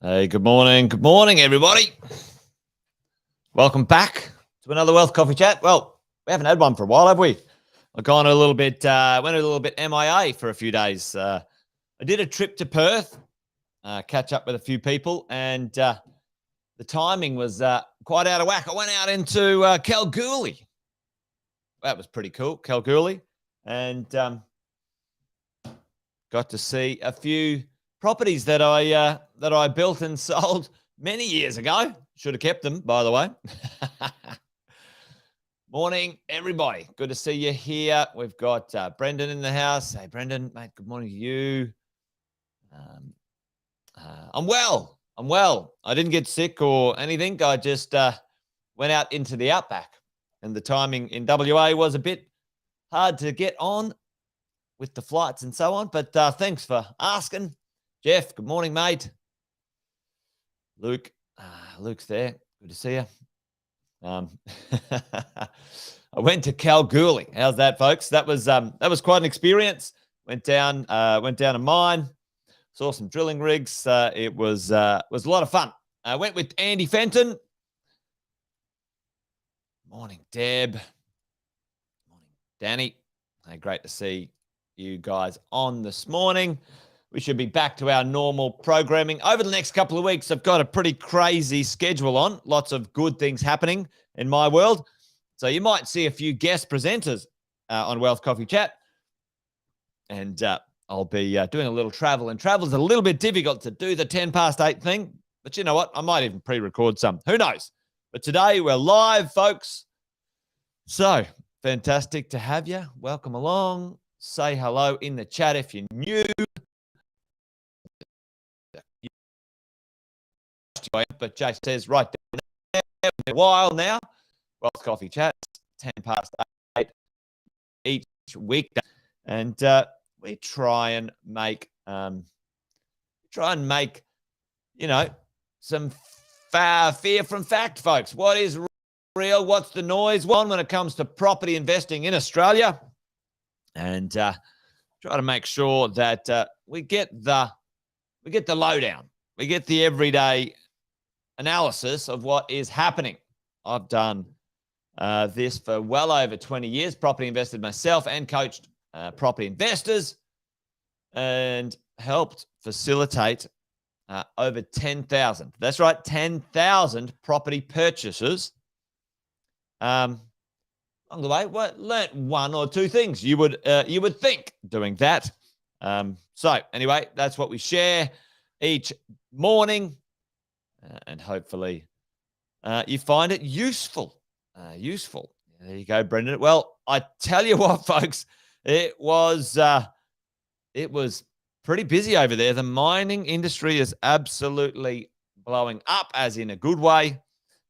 Hey, good morning. Good morning, everybody. Welcome back to another Wealth Coffee Chat. Well, we haven't had one for a while, have we? I've gone a little bit, went a little bit MIA for a few days. I did a trip to Perth, catch up with a few people, and the timing was quite out of whack. I went out into Kalgoorlie. That was pretty cool, Kalgoorlie, and got to see a few properties that I built and sold many years ago. Should have kept them, by the way. Morning, everybody. Good to see you here. We've got Brendan in the house. Hey, Brendan, mate, good morning to you. I'm well. I didn't get sick or anything. I just went out into the outback, and the timing in WA was a bit hard to get on with the flights and so on. But thanks for asking. Jeff, good morning, mate. Luke's there. Good to see you. I went to Kalgoorlie. How's that, folks? That was quite an experience. Went down a mine, saw some drilling rigs. It was a lot of fun. I went with Andy Fenton. Morning, Deb. Morning, Danny. Hey, great to see you guys on this morning. We should be back to our normal programming. Over the next couple of weeks, I've got a pretty crazy schedule on. Lots of good things happening in my world. So you might see a few guest presenters on Wealth Coffee Chat. And I'll be doing a little travel. And travel's a little bit difficult to do the 10 past 8 thing. But you know what? I might even pre-record some. Who knows? But today we're live, folks. So fantastic to have you. Welcome along. Say hello in the chat if you're new. But Jay says right there, a while now. Wealth Coffee Chats, 10 past 8 each week, and we try and make some fear from fact, folks. What is real? What's the noise? When it comes to property investing in Australia, and try to make sure that we get the lowdown. We get the everyday analysis of what is happening. I've done this for well over 20 years, property invested myself and coached property investors and helped facilitate over 10,000. That's right, 10,000 property purchases. Along the way, learnt one or two things you would think doing that. So anyway, that's what we share each morning. And hopefully you find it useful. There you go, Brendan. Well, I tell you what, folks, it was pretty busy over there. The mining industry is absolutely blowing up, as in a good way,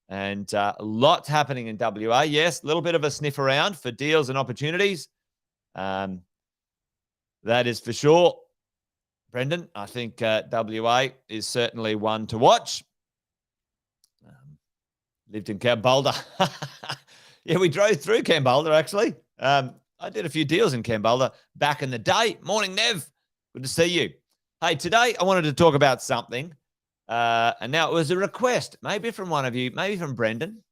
and lots happening in WA. Yes, a little bit of a sniff around for deals and opportunities. That is for sure. Brendan, I think WA is certainly one to watch. Lived in Kambalda. Yeah, we drove through Kambalda, actually. I did a few deals in Kambalda back in the day. Morning, Nev. Good to see you. Hey, today I wanted to talk about something, and now it was a request, maybe from one of you, maybe from Brendan.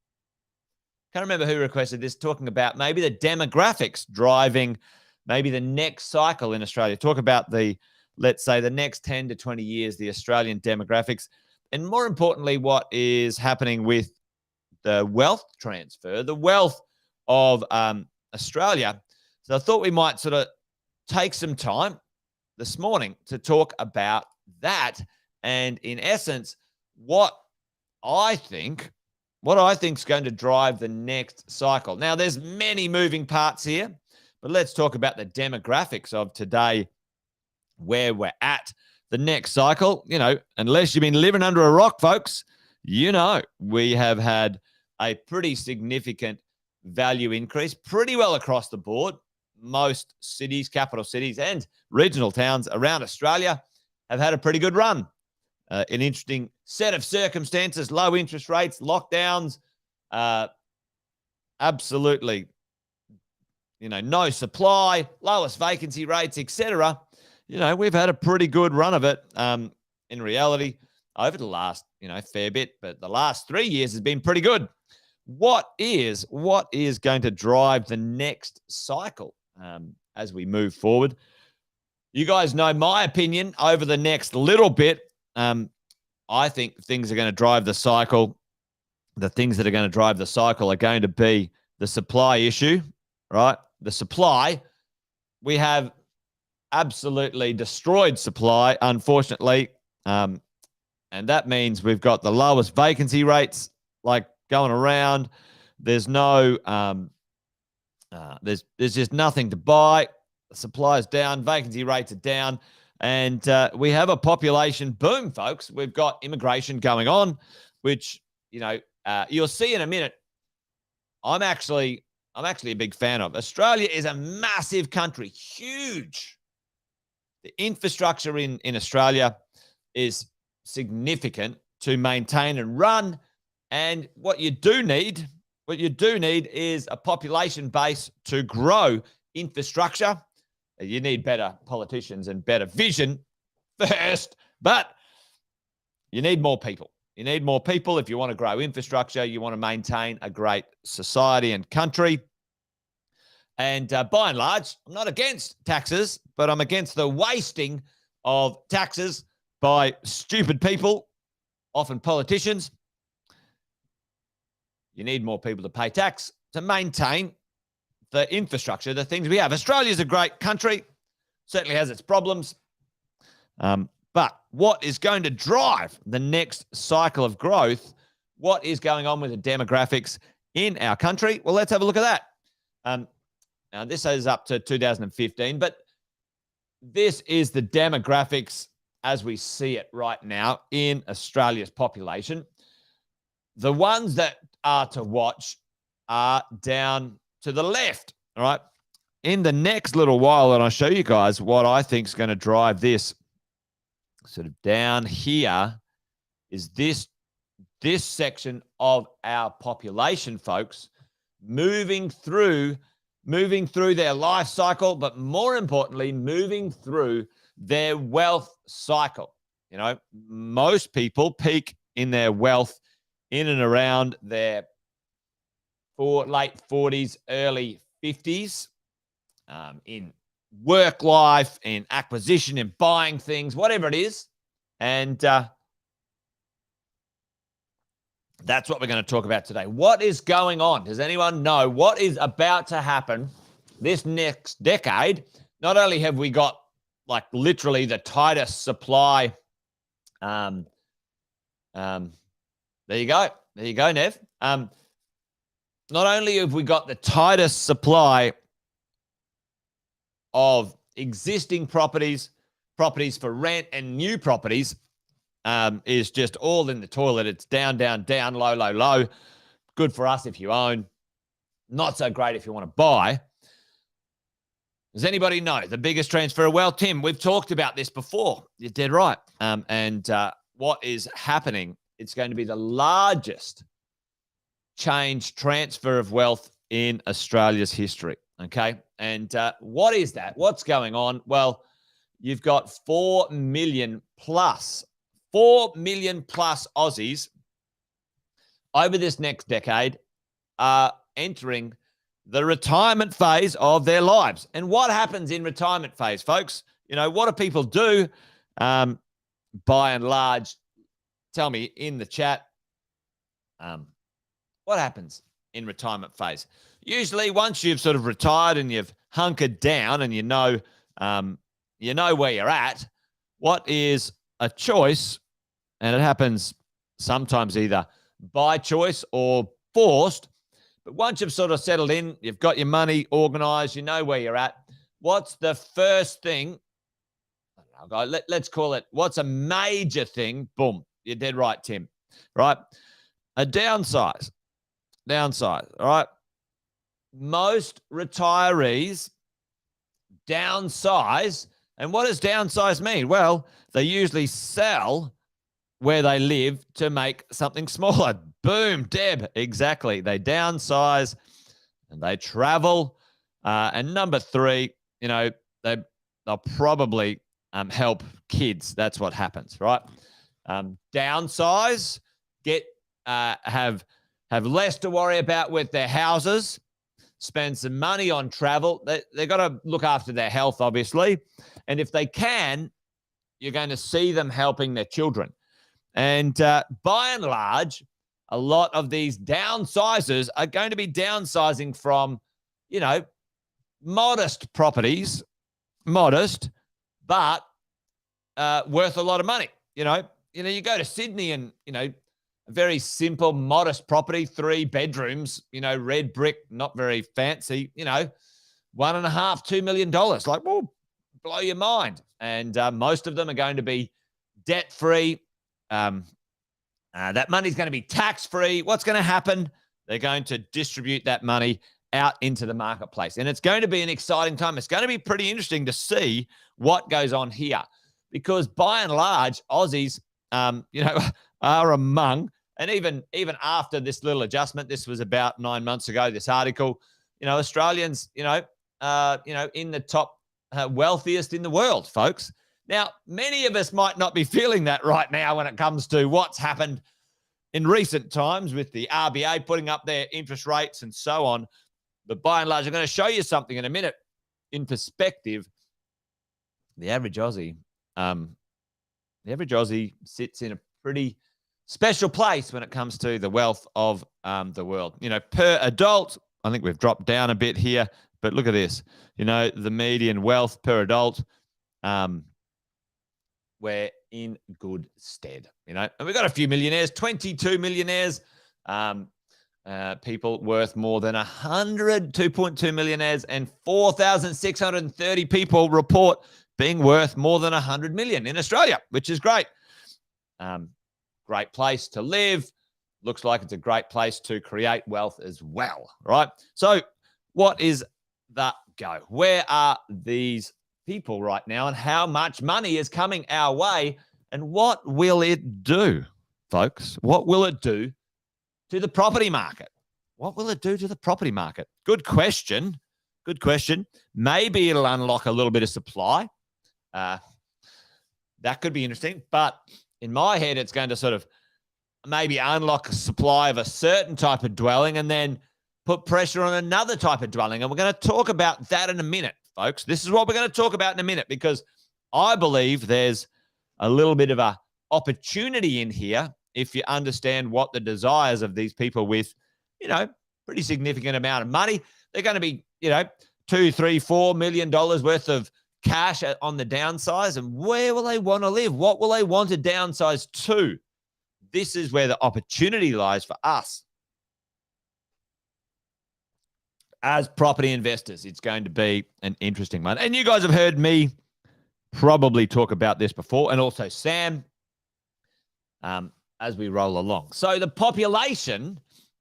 Can't remember who requested this, talking about maybe the demographics driving maybe the next cycle in Australia. Talk about let's say, the next 10 to 20 years, the Australian demographics, and more importantly, what is happening with the wealth transfer, the wealth of Australia. So I thought we might sort of take some time this morning to talk about that. And in essence, what I think is going to drive the next cycle. Now, there's many moving parts here, but let's talk about the demographics of today, where we're at. The next cycle, unless you've been living under a rock, folks, we have had a pretty significant value increase pretty well across the board. Most cities, capital cities, and regional towns around Australia have had a pretty good run. An interesting set of circumstances, low interest rates, lockdowns, absolutely, no supply, lowest vacancy rates, etc. We've had a pretty good run of it. In reality, over the last, fair bit, but the last 3 years has been pretty good. What is going to drive the next cycle as we move forward? You guys know my opinion over the next little bit. I think things are going to drive the cycle. The things that are going to drive the cycle are going to be the supply issue, right? The supply. We have absolutely destroyed supply, unfortunately. And that means we've got the lowest vacancy rates going around. There's no, there's just nothing to buy. The supply is down, vacancy rates are down, and we have a population boom, folks. We've got immigration going on, which, you'll see in a minute. I'm actually a big fan of. Australia is a massive country, huge. The infrastructure in Australia is significant to maintain and run. And what you do need is a population base to grow infrastructure. You need better politicians and better vision first, but you need more people. You need more people if you want to grow infrastructure. You want to maintain a great society and country. And by and large, I'm not against taxes, but I'm against the wasting of taxes by stupid people, often politicians. You need more people to pay tax to maintain the infrastructure, the things we have. Australia is a great country, certainly has its problems. But what is going to drive the next cycle of growth? What is going on with the demographics in our country? Well, let's have a look at that. Now, this is up to 2015, but this is the demographics as we see it right now in Australia's population. The ones that are to watch are down to the left, all right? In the next little while, and I'll show you guys what I think is going to drive this. Sort of down here is this section of our population, folks, moving through their life cycle, but more importantly, moving through their wealth cycle. Most people peak in their wealth in and around their late 40s, early 50s, in work life, in acquisition, in buying things, whatever it is. And that's what we're going to talk about today. What is going on? Does anyone know what is about to happen this next decade? Not only have we got literally the tightest supply. There you go, Nev. Not only have we got the tightest supply of existing properties for rent, and new properties is just all in the toilet. It's down, down, down, low, low, low. Good for us if you own. Not so great if you want to buy. Does anybody know the biggest transfer of wealth? Tim, we've talked about this before. You're dead right. And what is happening, it's going to be the largest transfer of wealth in Australia's history. Okay. And what is that? What's going on? Well, you've got 4 million plus Aussies over this next decade are entering the retirement phase of their lives. And what happens in retirement phase, folks? What do people do? By and large, tell me in the chat, what happens in retirement phase? usually once you've sort of retired and you've hunkered down and you know where you're at, what is a choice, and it happens sometimes either by choice or forced, but once you've sort of settled in, you've got your money organized, you know where you're at, what's the first thing? I don't know, let's call it, what's a major thing? Boom, you're dead right, Tim. Right? A downsize. All right? Most retirees downsize. And what does downsize mean? Well, they usually sell where they live to make something smaller. Boom, Deb. Exactly. They downsize and they travel. And number three, they'll probably help kids. That's what happens, right? Downsize, have less to worry about with their houses, spend some money on travel. They've got to look after their health, obviously. And if they can, you're going to see them helping their children. And by and large, a lot of these downsizers are going to be downsizing from, modest properties, but worth a lot of money. You go to Sydney and, a very simple, modest property, 3 bedrooms, red brick, not very fancy, $1.5, $2 million. Like, well, blow your mind. And most of them are going to be debt-free. That money's going to be tax-free. What's going to happen? They're going to distribute that money out into the marketplace. And it's going to be an exciting time. It's going to be pretty interesting to see what goes on here, because by and large, Aussies, are among, and even after this little adjustment, this was about 9 months ago, this article, Australians, in the top wealthiest in the world, folks. Now, many of us might not be feeling that right now when it comes to what's happened in recent times with the RBA putting up their interest rates and so on. But by and large, I'm going to show you something in a minute in perspective. The average Aussie sits in a pretty special place when it comes to the wealth of the world. Per adult, I think we've dropped down a bit here, but look at this. The median wealth per adult, we're in good stead, and we've got a few millionaires, 22 millionaires, people worth more than 2.2 millionaires, and 4,630 people report being worth more than 100 million in Australia, which is great. Great place to live. Looks like it's a great place to create wealth as well, right? So what is the go? Where are these people right now, and how much money is coming our way, and what will it do, folks? What will it do to the property market? What will it do to the property market? Good question. Maybe it'll unlock a little bit of supply. That could be interesting, but in my head, it's going to sort of maybe unlock a supply of a certain type of dwelling and then put pressure on another type of dwelling. And we're going to talk about that in a minute, folks. This is what we're going to talk about in a minute, because I believe there's a little bit of a opportunity in here if you understand what the desires of these people with, pretty significant amount of money. They're going to be, $2, $3, $4 million worth of cash on the downsize. And where will they want to live? What will they want to downsize to? This is where the opportunity lies for us as property investors. It's going to be an interesting one. And you guys have heard me probably talk about this before, and also Sam, as we roll along. So the population,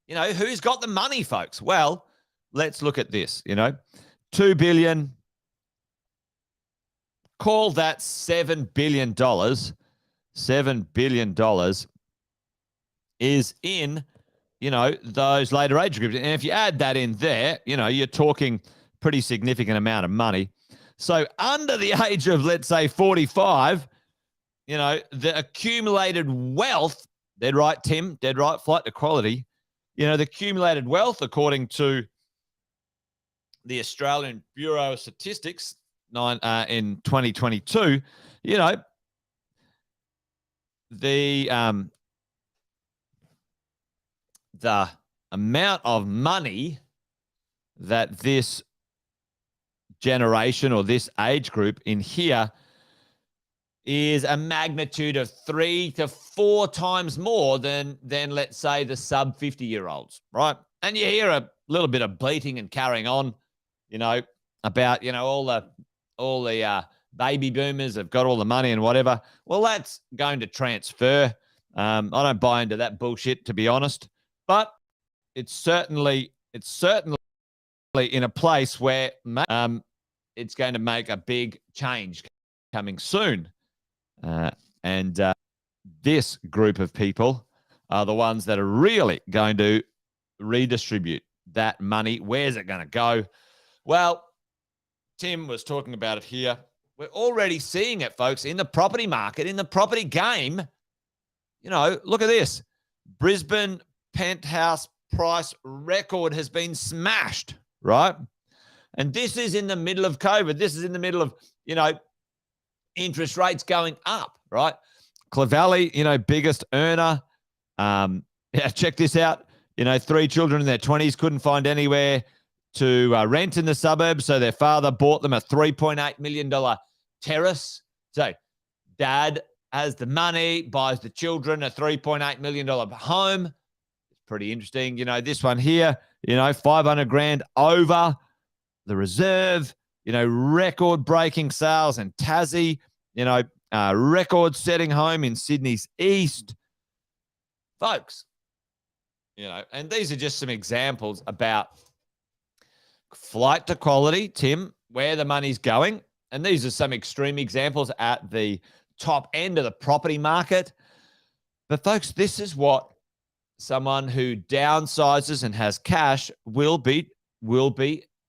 who's got the money, folks? Well, let's look at this, 2 billion, call that $7 billion. $7 billion is in, those later age groups. And if you add that in there, you're talking pretty significant amount of money. So under the age of, let's say, 45, the accumulated wealth, dead right, Tim, dead right, flight to quality, the accumulated wealth, according to the Australian Bureau of Statistics in 2022, the amount of money that this generation or this age group in here is a magnitude of 3 to 4 times more than let's say the sub 50-year-olds, right? And you hear a little bit of bleating and carrying on, about all the baby boomers have got all the money and whatever. Well, that's going to transfer. I don't buy into that bullshit, to be honest, but it's certainly in a place where it's going to make a big change coming soon. And this group of people are the ones that are really going to redistribute that money. Where's it going to go? Well, Tim was talking about it here. We're already seeing it, folks, in the property market, in the property game. Look at this. Brisbane penthouse price record has been smashed, right? And this is in the middle of COVID. This is in the middle of, interest rates going up, right? Clovelly, biggest earner. Check this out. 3 children in their 20s couldn't find anywhere to rent in the suburbs, so their father bought them a $3.8 million terrace. So dad has the money, buys the children a $3.8 million home. It's pretty interesting. This one here, 500 grand over the reserve, record-breaking sales in Tassie, record-setting home in Sydney's East. Folks, and these are just some examples about flight to quality, Tim, where the money's going. And these are some extreme examples at the top end of the property market. But folks, this is what someone who downsizes and has cash will be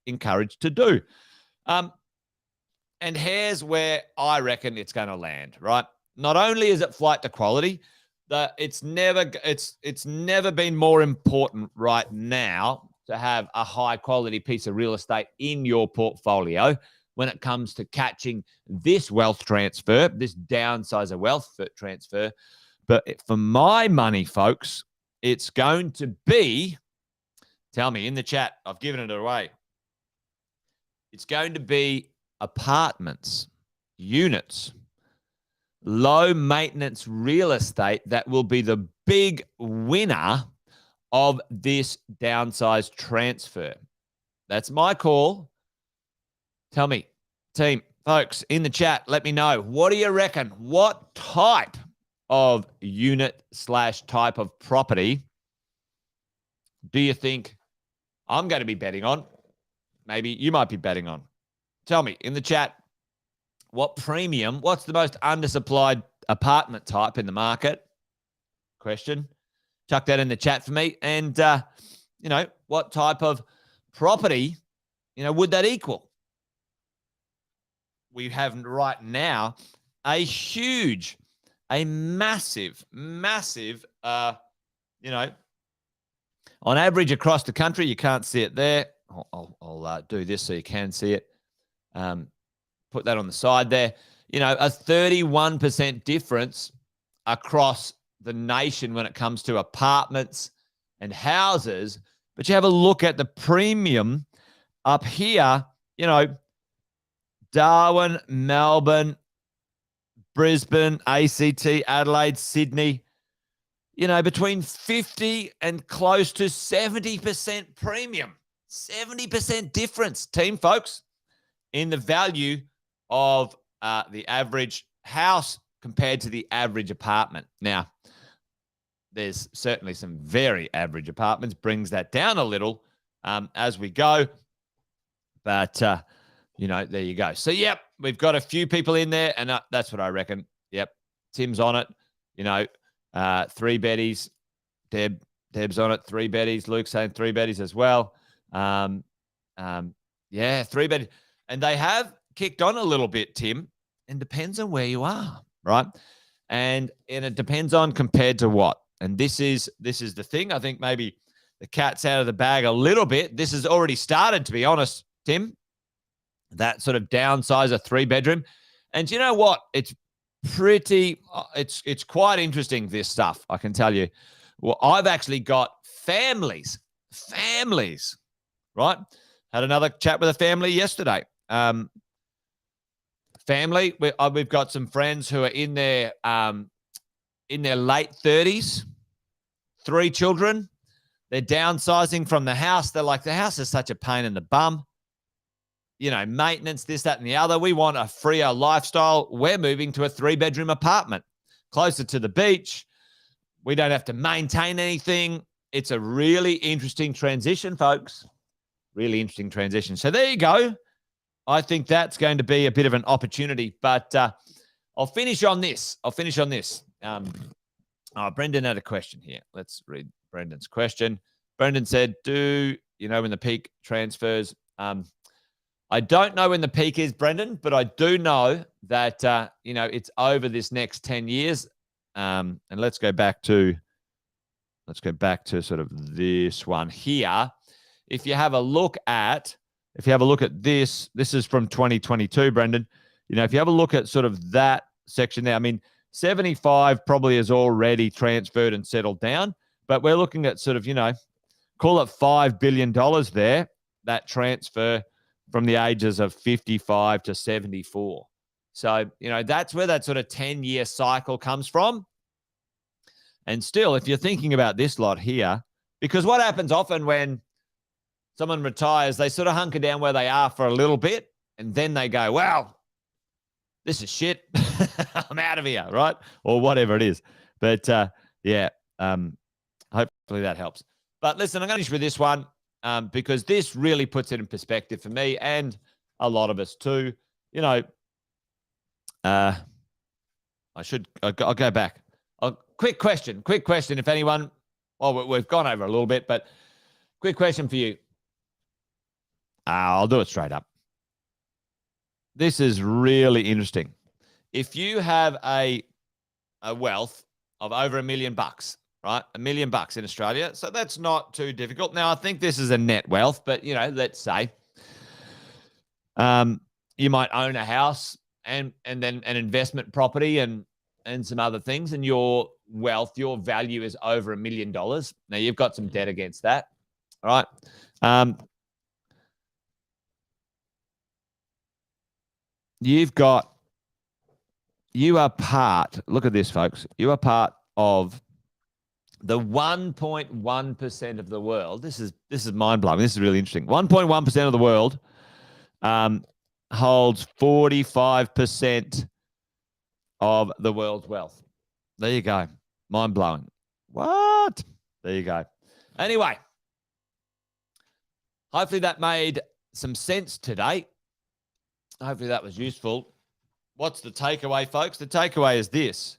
encouraged to do. And here's where I reckon it's going to land, right? Not only is it flight to quality, it's never been more important right now to have a high quality piece of real estate in your portfolio when it comes to catching this wealth transfer, this downsizer wealth transfer. But for my money, folks, it's going to be, tell me in the chat, I've given it away. It's going to be apartments, units, low maintenance real estate that will be the big winner of this downsized transfer. That's my call. Tell me, team, folks, in the chat, let me know. What do you reckon? What type of unit / type of property do you think I'm going to be betting on? Maybe you might be betting on. Tell me in the chat, what's the most undersupplied apartment type in the market? Question. Chuck that in the chat for me. And, what type of property, would that equal? We have right now a massive, on average across the country, you can't see it there. I'll do this so you can see it. Put that on the side there. A 31% difference across the nation when it comes to apartments and houses. But you have a look at the premium up here, Darwin, Melbourne, Brisbane, ACT, Adelaide, Sydney, between 50 and close to 70% premium. 70% difference, team, folks, in the value of the average house compared to the average apartment. Now, there's certainly some very average apartments, brings that down a little as we go. But, there you go. So, yep, we've got a few people in there, and that's what I reckon. Yep, Tim's on it. 3 betties. Deb's on it, 3 betties. Luke's saying 3 betties as well. 3 betties. And they have kicked on a little bit, Tim, and depends on where you are, right? And it depends on compared to what. And this is the thing. I think maybe the cat's out of the bag a little bit. This has already started, to be honest, Tim. That sort of downsizer 3-bedroom. And you know what? It's quite interesting, this stuff, I can tell you. Well, I've actually got families, right? Had another chat with a family yesterday. Family, we've got some friends who are in their late 30s, 3 children. They're downsizing from the house. They're like, the house is such a pain in the bum. You know, maintenance, this, that, and the other. We want a freer lifestyle. We're moving to a 3-bedroom apartment closer to the beach. We don't have to maintain anything. It's a really interesting transition, folks. Really interesting transition. So there you go. I think that's going to be a bit of an opportunity. But I'll finish on this. Brendan had a question here. Let's read Brendan's question. Brendan said, do you know when the peak transfers? I don't know when the peak is, Brendan, but I do know that, it's over this next 10 years. And let's go back to sort of this one here. If you have a look at this is from 2022, Brendan. If you have a look at sort of that section there, I mean, 75 probably is already transferred and settled down, but we're looking at sort of, call it $5 billion there, that transfer from the ages of 55 to 74. So, that's where that sort of 10-year cycle comes from. And still, if you're thinking about this lot here, because what happens often when someone retires, they sort of hunker down where they are for a little bit, and then they go, wow, this is shit. I'm out of here, right? Or whatever it is. But, hopefully that helps. But listen, I'm going to finish with this one because this really puts it in perspective for me and a lot of us too. I'll go back. Quick question. If anyone, we've gone over a little bit, but quick question for you. I'll do it straight up. This is really interesting. If you have a wealth of over $1 million, right? $1 million in Australia. So that's not too difficult. Now, I think this is a net wealth, but, let's say you might own a house and then an investment property and some other things, and your wealth, your value is over $1 million. Now, you've got some debt against that, all right? You are part, look at this, folks. You are part of the 1.1% of the world. This is mind-blowing. This is really interesting. 1.1% of the world holds 45% of the world's wealth. There you go. Mind-blowing. What? There you go. Anyway, hopefully that made some sense today. Hopefully that was useful. What's the takeaway, folks? The takeaway is this.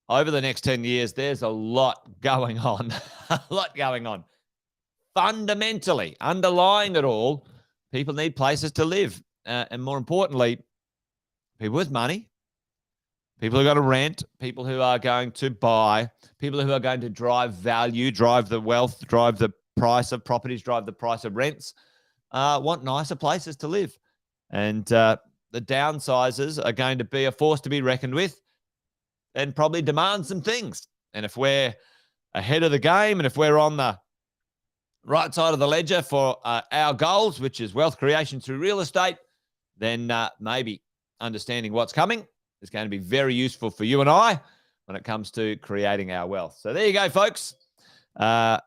Over the next 10 years, there's a lot going on. A lot going on. Fundamentally, underlying it all, people need places to live. And more importantly, people with money, people who are going to rent, people who are going to buy, people who are going to drive value, drive the wealth, drive the price of properties, drive the price of rents, want nicer places to live. And the downsizers are going to be a force to be reckoned with and probably demand some things. And if we're ahead of the game and if we're on the right side of the ledger for our goals, which is wealth creation through real estate, then maybe understanding what's coming is going to be very useful for you and I when it comes to creating our wealth. So there you go, folks. Wealth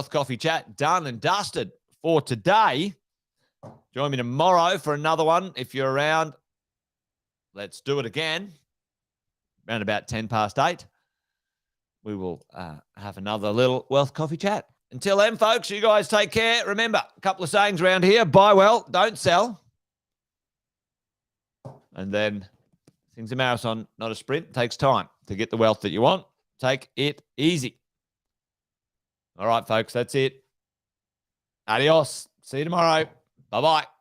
Coffee Chat done and dusted for today. Join me tomorrow for another one. If you're around, let's do it again. Around about 8:10. We will have another little Wealth Coffee Chat. Until then, folks, you guys take care. Remember, a couple of sayings around here. Buy well, don't sell. And then things a marathon, not a sprint. It takes time to get the wealth that you want. Take it easy. All right, folks, that's it. Adios. See you tomorrow. Bye-bye.